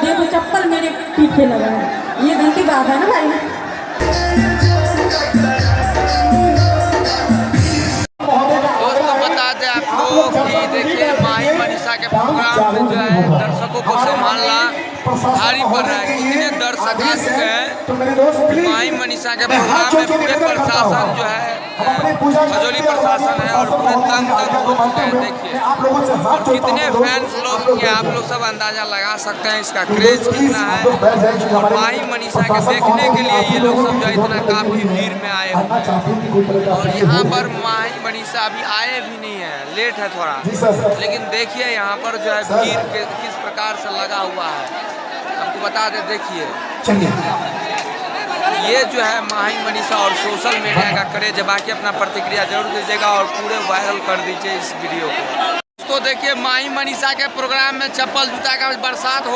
देखो चप्पल मेरे पीठ पे लगा है, ये गलती बात है ना भाई। कि देखिए माही मनीषा के प्रोग्राम में जो है दर्शकों को संभालना भारी पड़ रहा है। कितने दर्शक आ चुके हैं माही मनीषा के प्रोग्राम में। पूरे प्रशासन जो है खजौली प्रशासन है और पूरे तंग हो चुके हैं। देखिए और कितने फैंस लोग के आप लोग सब अंदाजा लगा सकते हैं इसका क्रेज कितना है। और माही मनीषा के देखने के लिए ये लोग सब जो है इतना काफ़ी भीड़ में आए हुए हैं। और यहाँ पर माही मनीषा अभी आए भी नहीं है, लेट है थोड़ा, लेकिन देखिए यहाँ पर जो है भीड़ किस प्रकार से लगा हुआ है आपको बता दे। देखिए ये जो है माही मनीषा और सोशल मीडिया का क्रेज है। बाकी अपना प्रतिक्रिया जरूर दीजिएगा और पूरे वायरल कर दीजिए इस वीडियो को। तो देखिए माही मनीषा के प्रोग्राम में चप्पल जूता का बरसात हो